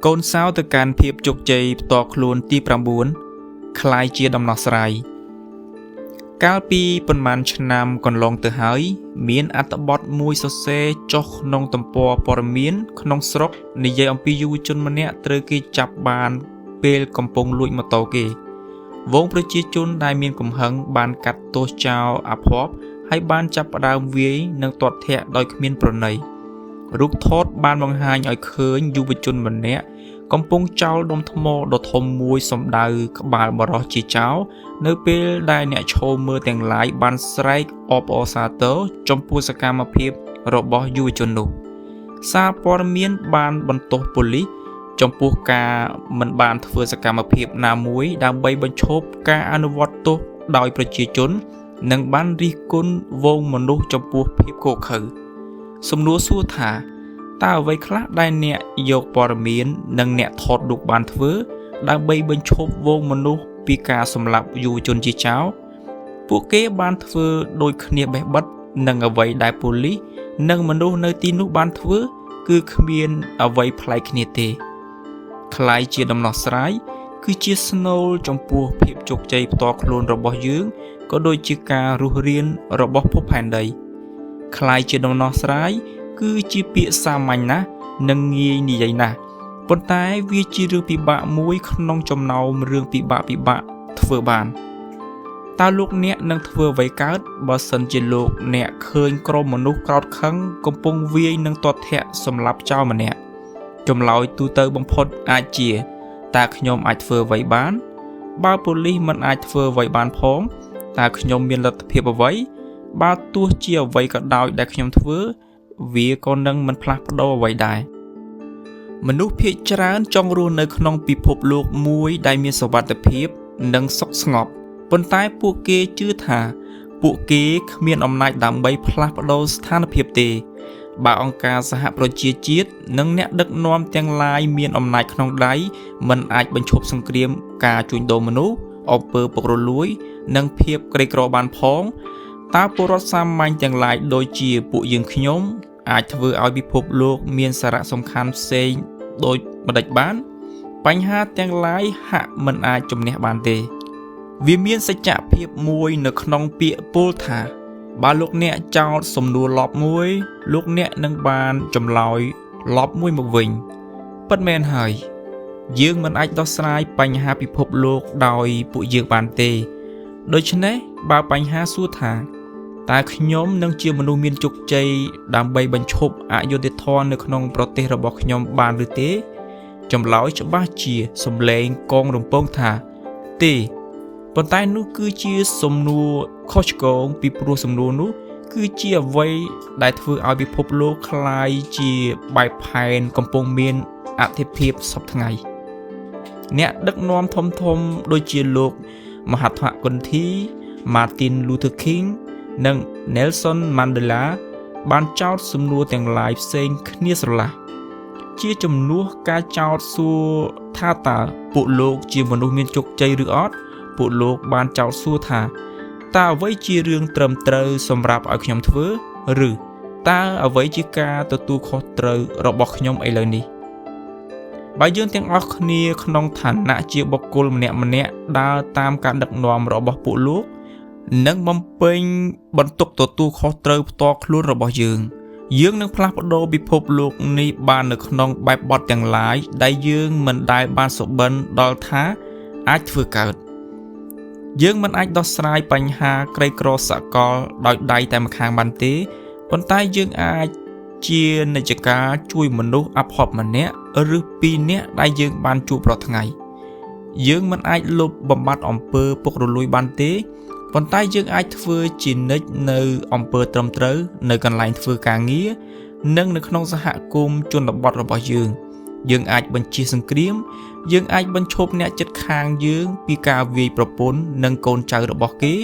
កូនសៅទៅកាន់ភាពជោគជ័យផ្ទាល់ខ្លួនទី9คล้ายជាដំណោះស្រាយកាលពីប៉ុន្មានឆ្នាំកន្លងទៅហើយមានអត្ថបទមួយសរសេរចុះក្នុងទំព័រព័ត៌មានក្នុងស្រុកនិយាយអំពីយុវជនម្នាក់ត្រូវគេចាប់បានពេលកំពុងលួចម៉ូតូគេវងប្រជាជនដែលមានកំហឹងបានកាត់ទោសចោលអភ័ព្វហើយបានចាប់ផ្ដើមវាយនិងទាត់ធាក់ដោយគ្មានប្រណីរូបថតបានបង្ហាញឲ្យឃើញយុវជនម្នាក់កំពុងចោលដុំថ្មដ៏ធំមួយសម្ដៅក្បាលបរោះជាចោលនៅពេលដែលអ្នកឈរមើលទាំងឡាយបានស្រែកអបអរសាទរចំពោះសកម្មភាពរបស់យុវជននោះសារព័ត៌មានបានបន្ទោសប៉ូលីសចំពោះការមិនបានធ្វើសកម្មភាពណាមួយដើម្បីបញ្ឈប់ការអនុវត្តទោសដោយប្រជាជននិងបានរិះគន់វងមនុស្សចំពោះភាពឃោរឃៅសំណួរសួរថាតើអ្វីខ្លះដែលអ្នកយកព័ត៌មាននិងអ្នកថតរូបបានធ្វើដើម្បីបញ្ឈប់វងមនុស្សពីការសម្លាប់យុវជនជាចោរពួកគេបានធ្វើដូចគ្នាបេះបិទនឹងអ្វីដែលប៉ូលីសនិងមនុស្សនៅទីនោះបានធ្វើគឺគ្មានអ្វីប្លែកគ្នាទេคล้ายជាដំណោះស្រាយគឺជាស្នូលចំពោះភាពជោគជ័យផ្ទាល់ខ្លួនរបស់យើងក៏ដូចជាការរស់រានរបស់ភពផែនដីคล้ายជាដំណោះស្រាយគឺជាពាក្យសាមញ្ញណាស់និងងាយនិយាយណាស់ប៉ុន្តែវាជារឿងពិបាកមួយក្នុងចំណោមរឿងពិបាកធ្វើបានតើលោកអ្នកនឹងធ្វើអ្វីកើតបើសិនជាលោកអ្នកឃើញក្រុមមនុស្សក្រោតខឹងកំពុងវាយនិងទាត់ធាក់សម្លាប់ចោរម្នាក់ចម្លើយទូទៅបំផុតអាចជាតើខ្ញុំអាចធ្វើអ្វីបានបើប៉ូលីសមិនអាចធ្វើអ្វីបានផងតើខ្ញុំមានលទ្ធភាពអ្វីបើទោះជាអ្វីក៏ដោយដែលខ្ញុំធ្វើវាក៏នឹងមិនផ្លាស់ប្ដូរអ្វីដែរមនុស្សភាគច្រើនចង់រស់នៅក្នុងពិភពលោកមួយដែលមានសុវត្ថិភាពនិងសុខស្ងប់ប៉ុន្តែពួកគេជឿថាពួកគេគ្មានអំណាចដើម្បីផ្លាស់ប្ដូរស្ថានភាពទេបើអង្គការសហប្រជាជាតិនិងអ្នកដឹកនាំទាំងឡាយមានអំណាចក្នុងដៃមិនអាចបញ្ឈប់សង្គ្រាមការជួញដូរមនុស្សអំពើពុករលួយនិងភាពក្រីក្របានផងតើពលរដ្ឋសាមញ្ញទាំងឡាយដូចជាពួកយើងខ្ញុំអាចធ្វើឲ្យពិភពលោកមានសារៈសំខាន់ផ្សេងដូចម្តេចបានបញ្ហាទាំងឡាយហាក់មិនអាចជំនះបានទេវាមានសច្ចភាពមួយនៅក្នុងពាក្យពោលថាបើលោកអ្នកចោទសំណួរលប់មួយលោកអ្នកនឹងបានចម្លើយលប់មួយមកវិញពិតមែនហើយយើងមិនអាចដោះស្រាយបញ្ហាពិភពលោកដោយពួកយើងបានទេដូច្នេះបើបញ្ហាសួរថាតើខ្ញុំនឹងជាមនុស្សមានជោគជ័យដើម្បីបញ្ឈប់អយុត្តិធម៌នៅក្នុងប្រទេសរបស់ខ្ញុំបានឬទេចម្លើយច្បាស់ជាសំឡេងកងរំពងថាទេប៉ុន្តែនោះគឺជាសំណួរខុសឆ្គងពីព្រោះសំណួរនោះគឺជាអ្វីដែលធ្វើឲ្យពិភពលោកคล้ายជាបែបផែនកំពុងមានអធិភាពសពថ្ងៃអ្នកដឹកនាំធំដូចជាលោកមហាត្មគន្ធី Martin Luther King និង Nelson Mandela បានចោទសំណួរទាំងឡាយផ្សេងគ្នាស្រឡះជាជំនួសការចោទសួរថាតើពួកលោកជាមនុស្សមានជោគជ័យឬអត់ពួកលោកបានចោទសួរថាតើអ្វីជារឿងត្រឹមត្រូវសម្រាប់ឲ្យខ្ញុំធ្វើឬតើអ្វីជាការទទួលខុសត្រូវរបស់ខ្ញុំឥឡូវនេះបើយើងទាំងអស់គ្នាក្នុងឋានៈជាបុគ្គលម្នាក់ដើរតាមការដឹកនាំរបស់ពួកលោកនិងបំពេញបន្ទុកទទួលខុសត្រូវផ្ទាល់ខ្លួនរបស់យើងនឹងផ្លាស់ប្ដូរពិភពលោកនេះបាននៅក្នុងបែបបទទាំងឡាយដែលយើងមិនដែលបានសុបិនដល់ថាអាចធ្វើកើតយើងមិនអាចដោះស្រាយបញ្ហាក្រីក្រសកលដោយដៃតែម្ខាងបានទេប៉ុន្តែយើងអាចជានិច្ចការជួយមនុស្សអភ័ព្វម្នាក់ឬពីរនាក់ដែលយើងបានជួបរាល់ថ្ងៃយើងមិនអាចលុបបំបាត់អំពើពុករលួយបានទេប៉ុន្តែយើងអាចធ្វើជានិច្ចនៅអំពើត្រឹមត្រូវនៅកន្លែងធ្វើការងារនិងនៅក្នុងសហគមន៍ជនបទរបស់យើងអាចបញ្ជៀសសង្គ្រាមយើងអាចបញ្ឈប់អ្នកជិតខាងយើងពីការវាយប្រពន្ធនិងកូនចៅរបស់គេ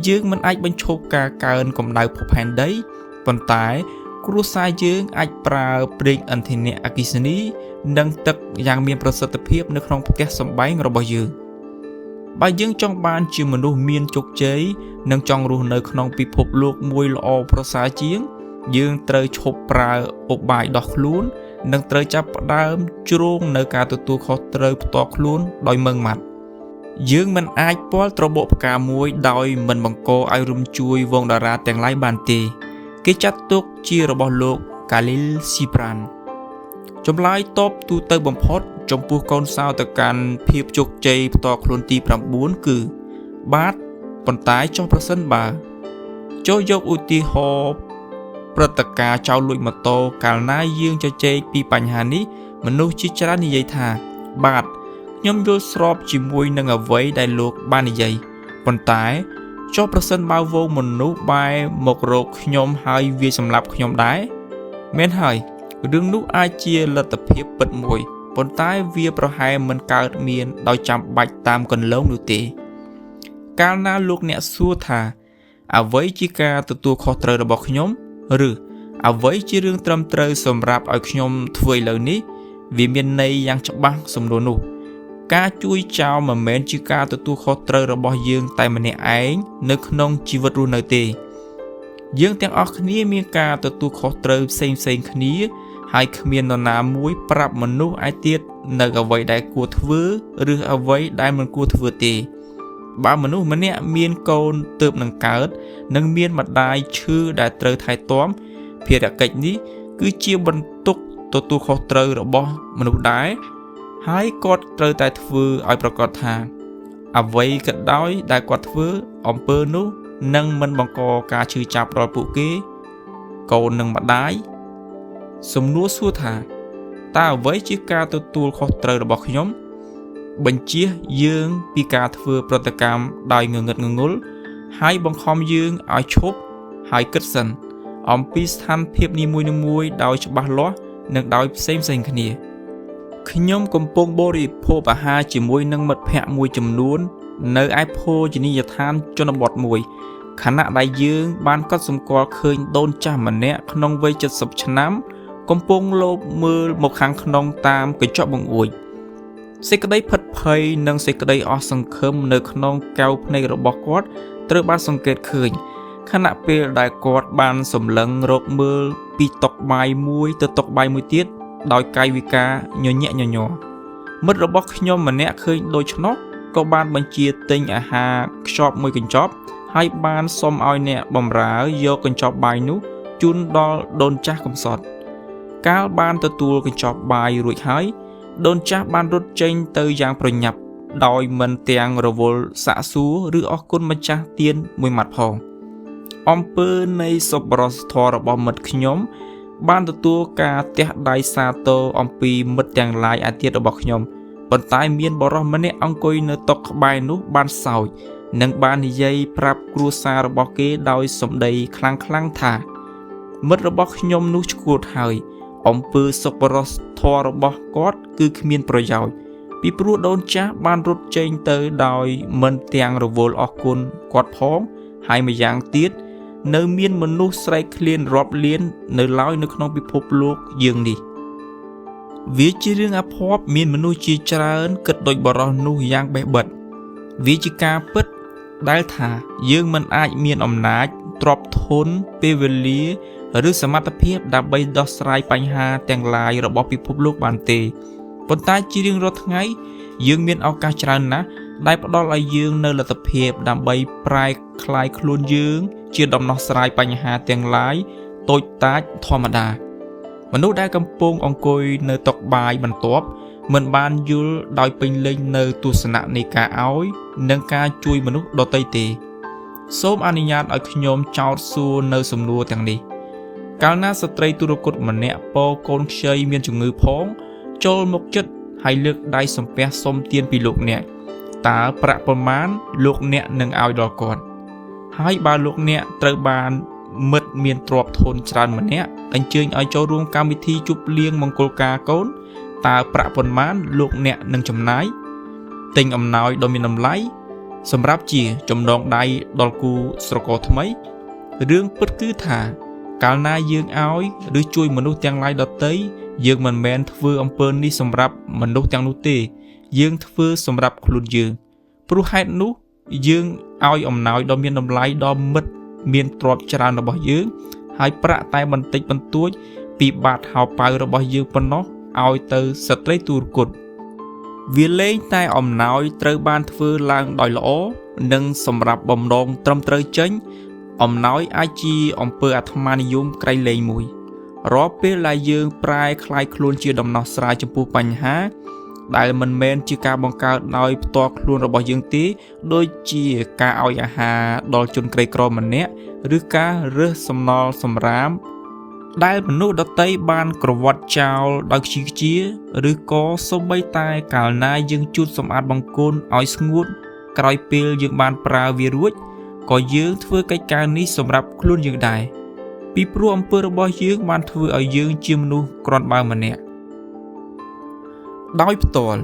យើងមិនអាចបញ្ឈប់ការកើនកម្ដៅភពផែនដីប៉ុន្តែគ្រួសារយើងអាចប្រើប្រេងឥន្ធនៈអគ្គិសនីនិងទឹកយ៉ាងមានប្រសិទ្ធភាពនៅក្នុងផ្ទះសម្បែងរបស់យើងបើយើងចង់បានជាមនុស្សមានជោគជ័យនិងចង់រស់នៅក្នុងពិភពលោកមួយល្អប្រសើរជាងយើងត្រូវឈប់ប្រើឧបាយដោះខ្លួន នឹងត្រូវចាប់ផ្ដើមជ្រងនៅការទទួលខុសត្រូវផ្ទាល់ខ្លួនដោយម៉ឺងម៉ាត់យើងមិនអាចពាល់ត្របកផ្កាមួយដោយមិនបង្កឲ្យរំជួយវងតារាទាំងឡាយបានទេគេចាត់ទុកជារបស់លោក Khalil Gibran ចម្លើយតបទូទៅបំផុតចំពោះកូនសោទៅកាន់ភាពជោគជ័យផ្ទាល់ខ្លួនទី9គឺបាទប៉ុន្តែចុះប្រសិនបើចូលយកឧទាហរណ៍ព្រឹត្តិការណ៍ចោរលួចម៉ូតូកាលណាយើងជជែកពីបញ្ហានេះមនុស្សជាច្រើននិយាយថាបាទខ្ញុំយល់ស្របជាមួយនឹងអ្វីដែលលោកបាននិយាយប៉ុន្តែចុះប្រសិនបើវងមនុស្សបែរមករកខ្ញុំហើយវាសម្លាប់ខ្ញុំដែរមែនហើយរឿងនោះអាចជាលទ្ធភាពពិតមួយប៉ុន្តែវាប្រហែលមិនកើតមានដោយចាំបាច់តាមកន្លងនោះទេកាលណាលោកអ្នកសួរថាអ្វីជាការទទួលខុសត្រូវរបស់ខ្ញុំឬអ្វីជារឿងត្រឹមត្រូវសម្រាប់ឲ្យខ្ញុំធ្វើឥឡូវនេះវាមានន័យយ៉ាងច្បាស់សំណួរនោះការជួយចោលមិនមែនជាការទទួលខុសត្រូវរបស់យើងតែម្នាក់ឯងនៅក្នុងជីវិតរស់នៅទេយើងទាំងអស់គ្នាមានការទទួលខុសត្រូវផ្សេងៗគ្នាហើយគ្មាននរណាមួយប្រាប់មនុស្សឯទៀតនៅអ្វីដែលគួរធ្វើឬអ្វីដែលមិនគួរធ្វើទេបើមនុស្សម្នាក់មានកូនទើបនឹងកើតនិងមានម្ដាយឈឺដែលត្រូវថែទាំភារកិច្ចនេះគឺជាបន្ទុកទទួលខុសត្រូវរបស់មនុស្សដែរហើយគាត់ត្រូវតែធ្វើឲ្យប្រកាសថាអ្វីក៏ដោយដែលគាត់ធ្វើអំពើនោះនឹងមិនបង្កការឈឺចាប់ដល់ពួកគេកូននិងម្ដាយសំណួរសួរថាតើអ្វីជាការទទួលខុសត្រូវរបស់ខ្ញុំបញ្ជៀសយើងពីការធ្វើប្រតិកម្មដោយងងឹតងងុលហើយបង្ខំយើងឲ្យឈប់ហើយគិតសិនអំពីស្ថានភាពនីមួយៗដោយច្បាស់លាស់និងដោយផ្សេងៗគ្នាខ្ញុំកំពុងបរិភោគអាហារជាមួយនឹងមិត្តភ័ក្តិមួយចំនួននៅឯភោជនីយដ្ឋានជនបទមួយខណៈដែលយើងបានកត់សម្គាល់ឃើញដូនចាស់ម្នាក់ក្នុងវ័យ70ឆ្នាំកំពុងលបមើលមកខាងក្នុងតាមកញ្ចក់បង្អួចសេចក្តីភិតភ័យនិងសេចក្តីអស់សង្ឃឹមនៅក្នុងកែវភ្នែករបស់គាត់ត្រូវបានសង្កេតឃើញខណៈពេលដែលគាត់បានសម្លឹងរកមើលពីតុបាយមួយទៅតុបាយមួយទៀតដោយកាយវិការញញែកញញ័រមិត្តរបស់ខ្ញុំម្នាក់ឃើញដូច្នោះក៏បានបញ្ជាទិញអាហារខ្ចប់មួយកញ្ចប់ហើយបានសុំឲ្យអ្នកបម្រើយកកញ្ចប់បាយនោះជូនដល់ដូនចាស់កំសត់កាលបានទទួលកញ្ចប់បាយរួចហើយដូនចាស់បានរត់ចេញទៅយ៉ាងប្រញាប់ដោយមិនទាំងរវល់សាកសួរឬអរគុណម្ចាស់ទានមួយម៉ាត់ផងអំពើនៃសប្បុរសធម៌របស់មិត្តខ្ញុំបានទទួលការទះដៃសាទរអំពីមិត្តទាំងឡាយឯទៀតរបស់ខ្ញុំប៉ុន្តែមានបរិសម្នាក់អង្គុយនៅតុក្បែរនោះបានសើចនិងបាននិយាយប្រាប់គ្រួសាររបស់គេដោយសម្ដីខ្លាំងៗថាមិត្តរបស់ខ្ញុំនោះឈួតហើយអំពើសប្បុរសធម៌របស់គាត់គឺគ្មានប្រយោជន៍ពីព្រោះដូនចាស់បានរត់ចេញទៅដោយមិនទាំងរវល់អរគុណគាត់ផងហើយម្យ៉ាងទៀតនៅមានមនុស្សស្រែកឃ្លានរាប់លាននៅឡើយនៅក្នុងពិភពលោកយើងនេះវាជារឿងអាភ័ព្វមានមនុស្សជាច្រើនគិតដូចបរិសុទ្ធនោះយ៉ាងបេះបិទវាជាការពិតដែលថាយើងមិនអាចមានអំណាចទ្រព្យធនពេលវេលាឬសមត្ថភាពដើម្បីដោះស្រាយបញ្ហាទាំងឡាយរបស់ពិភពលោកបានទេប៉ុន្តែជារៀងរាល់ថ្ងៃយើងមានឱកាសច្រើនណាស់ដែលផ្ដល់ឲ្យយើងនូវលទ្ធភាពដើម្បីប្រែក្លាយខ្លួនយើងជាដំណោះស្រាយបញ្ហាទាំងឡាយតូចតាចធម្មតាមនុស្សដែលកំពុងអង្គុយនៅតុបាយបន្ទាប់មិនបានយល់ដោយពេញលេញនៅទស្សនៈនៃការឲ្យនិងការជួយមនុស្សដទៃទេសូមអនុញ្ញាតឲ្យខ្ញុំចោទសួរនៅសំណួរទាំងនេះកាលណាស្ត្រីទុរគតម្នាក់ពោកូនខ្ចីមានជំងឺផងចូលមកជិតហើយលើកដៃសំពះសុំទានពីលោកអ្នកតើប្រាក់ប៉ុន្មានលោកអ្នកនឹងឲ្យដល់គាត់ហើយបើលោកអ្នកត្រូវបានមិត្តមានទ្រព្យធនច្រើនម្នាក់អញ្ជើញឲ្យចូលរួមកម្មវិធីជប់លៀងមង្គលការកូនតើប្រាក់ប៉ុន្មានលោកអ្នកនឹងចំណាយទិញអំណោយដ៏មានតម្លៃសម្រាប់ជាចំណងដៃដល់គូស្រករថ្មីរឿងពិតគឺថាកាលណាយើងឲ្យឬជួយមនុស្សទាំងឡាយដទៃយើងមិនមែនធ្វើអំពើនេះសម្រាប់មនុស្សទាំងនោះទេយើងធ្វើសម្រាប់ខ្លួនយើងព្រោះហេតុនោះយើងឲ្យអំណោយដ៏មានតម្លៃដល់មិត្តមានទ្រព្យច្រើនរបស់យើងហើយប្រាក់តែបន្តិចបន្តួច ពីបាតហៅប៉ៅរបស់យើងប៉ុណ្ណោះឲ្យទៅស្ត្រីទូរគតវាលែងតែអំណោយត្រូវបានធ្វើឡើងដោយល្អនិងសម្រាប់បំណងត្រឹមត្រូវចេញអំណោយអាចជាអំពើអាត្មានិយមក្រៃលែងមួយរាល់ពេលដែលយើងប្រែคล้ายខ្លួនជាដំណោះស្រាយចំពោះបញ្ហាដែលមិនមែនជាការបង្កើតដោយផ្ទាល់ខ្លួនរបស់យើងទេដូចជាការឲ្យអាហារដល់ជនក្រីក្រម្នាក់ឬការរើសសំណល់សម្រាមដែលមនុស្សដទៃបានក្រវត្តចោលដោយខ្ជិលខ្ជាឬក៏សូម្បីតែកាលណាយើងជូតសម្អាតបង្គន់ឲ្យស្ងួតក្រោយពេលយើងបានប្រើវារួចក៏យើងធ្វើកិច្ចការនេះសម្រាប់ខ្លួនយើងដែរពីព្រោះអំពើរបស់យើងបានធ្វើឲ្យយើងជាមនុស្សគ្រាន់បើម្នាក់ដោយផ្ទាល់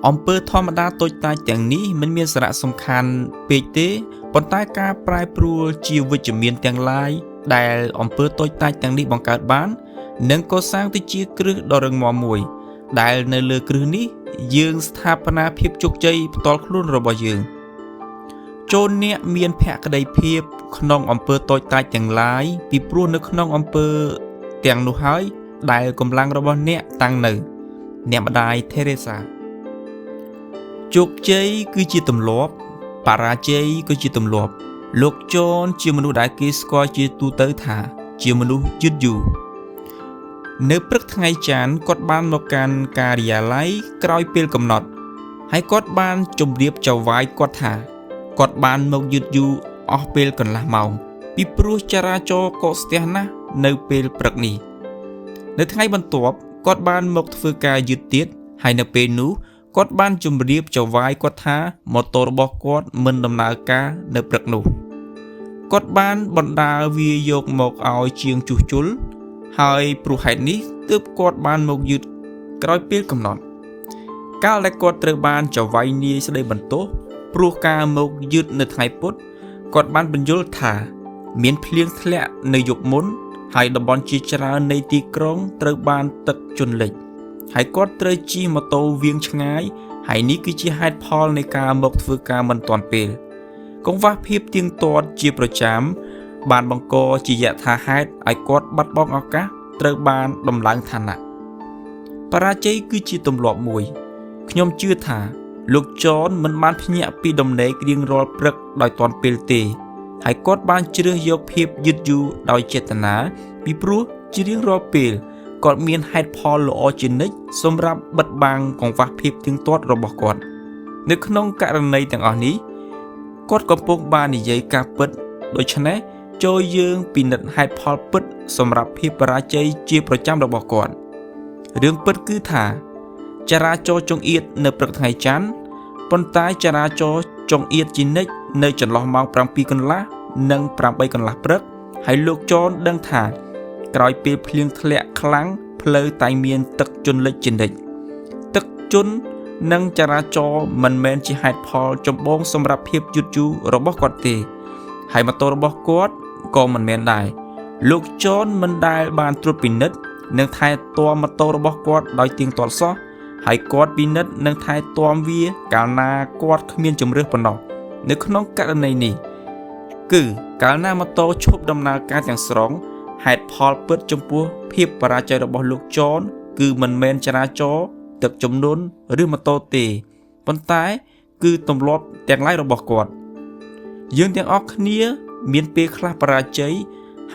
អំពើធម្មតាតូចតាចទាំងនេះមិនមានសារៈសំខាន់ពេកទេប៉ុន្តែការប្រែប្រួលជាវិជ្ជមានទាំងឡាយដែលអំពើតូចតាចទាំងនេះបង្កើតបាននឹងកសាងទៅជាគ្រឹះដ៏រឹងមាំមួយដែលនៅលើគ្រឹះនេះយើងស្ថាបនាភាពជោគជ័យផ្ទាល់ខ្លួនរបស់យើងចូលអ្នកមានភក្ដីភាពក្នុងអំពើតូចតាចទាំងឡាយពីព្រោះនៅក្នុងអំពើទាំងនោះហើយដែលកម្លាំងរបស់អ្នកតាំងនៅអ្នកម្ដាយថេរេសាជោគជ័យគឺជាទម្លាប់បរាជ័យក៏ជាទម្លាប់លោកចនជាមនុស្សដែលគេស្គាល់ជាទូទៅថាជាមនុស្សយឺតយូរនៅព្រឹកថ្ងៃច័ន្ទគាត់បានមកកាន់ការិយាល័យក្រោយពេលកំណត់ហើយគាត់បានជម្រាបចៅហ្វាយគាត់ថាគាត់បានមកយឺតយូរអស់ពេលកន្លះម៉ោងពីព្រោះចរាចរណ៍កកស្ទះណាស់នៅពេលព្រឹកនេះនៅថ្ងៃបន្ទាប់គាត់បានមកធ្វើការយឺតទៀតហើយនៅពេលនោះគាត់បានជម្រាបចៅហ្វាយគាត់ថាម៉ូតូរបស់គាត់មិនដំណើរការនៅព្រឹកនោះគាត់បានបណ្ដាលវាយកមកឲ្យជាងជួសជុលហើយព្រោះហេតុនេះទើបគាត់បានមកយឺតក្រោយពេលកំណត់កាលដែលគាត់ត្រូវបានចៅហ្វាយនាយស្ដីបន្ទោសព្រោះការមកយឺតនៅថ្ងៃពុធគាត់បានបញ្យល់ថាមានភ្លៀងធ្លាក់នៅយប់មុនហើយតំបន់ជាច្រើននៃទីក្រុងត្រូវបានទឹកជន់លិចហើយគាត់ត្រូវជិះម៉ូតូវាងឆ្ងាយហើយនេះគឺជាហេតុផលនៃការមកធ្វើការមិនទាន់ពេលកង្វះភាពទៀងទាត់ជាប្រចាំបានបង្កជាយថាហេតុឲ្យគាត់បាត់បង់ឱកាសត្រូវបានដំឡើងឋានៈបរាជ័យគឺជាទម្លាប់មួយខ្ញុំជឿថាលោកចនមិនបានភ្ញាក់ពីដំណេករៀងរាល់ព្រឹកដោយទាន់ពេលទេហើយគាត់បានជ្រើសយកភាពយឺតយូរដោយចេតនាពីព្រោះជារៀងរាល់ពេលគាត់មានហេតុផលល្អជានិច្ចសម្រាប់បិទបាំងកង្វះភាពទៀងទាត់របស់គាត់នៅក្នុងករណីទាំងអស់នេះគាត់កំពុងបាននិយាយការពិតដូច្នេះចូលយើងពិនិត្យហេតុផលពិតសម្រាប់ភាពបរាជ័យជាប្រចាំរបស់គាត់រឿងពិតគឺថាចរាចរណ៍ចង្អៀតនៅព្រឹកថ្ងៃច័ន្ទប៉ុន្តែចរាចរណ៍ចង្អៀតជានិច្ចនៅចន្លោះម៉ោង 7 កន្លះនិង 8 កន្លះព្រឹកហើយលោកចនដឹងថាក្រោយពេលភ្លៀងធ្លាក់ខ្លាំងផ្លូវតែមានទឹកជន់លិចជានិច្ចទឹកជន់និងចរាចរណ៍មិនមែនជាហេតុផលចម្បងសម្រាប់ភាពយឺតយូររបស់គាត់ទេហើយម៉ូតូរបស់គាត់ក៏មិនមែនដែរលោកចនមិនដែលបានត្រួតពិនិត្យនិងថែទាំម៉ូតូរបស់គាត់ដោយទៀងទាត់សោះហើយគាត់ពិនិត្យនិងថែទាំវាកាលណាគាត់គ្មានជំរឿសប៉ុណ្ណោះនៅក្នុងករណីនេះគឺកាលណាម៉ូតូឈប់ដំណើរការទាំងស្រុងហេតុផលពិតចំពោះភាពបរាជ័យរបស់លោកចនគឺមិនមែនចរាចរណ៍ទឹកជំនន់ឬម៉ូតូទេប៉ុន្តែគឺទម្លាប់ទាំងឡាយរបស់គាត់យើងទាំងអស់គ្នាមានពេលខ្លះបរាជ័យ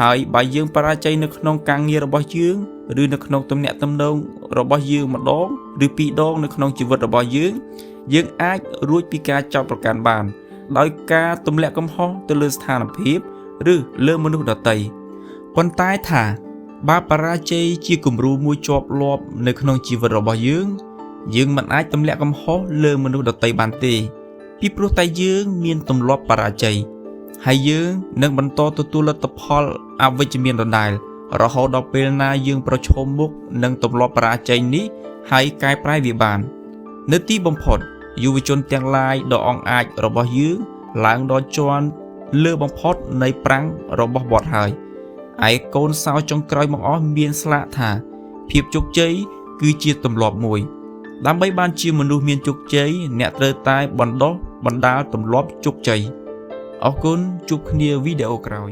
ហើយបើយើងបរាជ័យនៅក្នុងការងាររបស់យើងឬនៅក្នុងទំនាក់ទំនងរបស់យើងម្ដងឬពីរដងនៅក្នុងជីវិតរបស់យើងអាចរួចពីការចោទប្រកាន់បានដោយការទម្លាក់កំហុសទៅលើស្ថានភាពឬលើមនុស្សដទៃប៉ុន្តែថាបើបរាជ័យជាគំរូមួយជាប់លាប់នៅក្នុងជីវិតរបស់យើងមិនអាចទម្លាក់កំហុសលើមនុស្សដទៃបានទេពីព្រោះតែយើងមានទម្លាប់បរាជ័យហើយយើងនឹងបន្តទទួលលទ្ធផលអវិជ្ជមានដដែលរហូតដល់ពេលណាយើងប្រឈមមុខនឹងទម្លាប់បរាជ័យនេះហើយកែប្រែវាបាននៅទីបំផុតយុវជនទាំងឡាយដ៏អង់អាចរបស់យើងឡើងដល់ជាន់លើបំផុតនៃប្រាំងរបស់វត្តហើយឯកូនសោចុងក្រោយបង្អស់មានស្លាកថាភាពជោគជ័យគឺជាទម្លាប់មួយដើម្បីបានជាមនុស្សមានជោគជ័យអ្នកត្រូវតែបណ្ដុះបណ្ដាលទម្លាប់ជោគជ័យអរគុណជួបគ្នាវីដេអូក្រោយ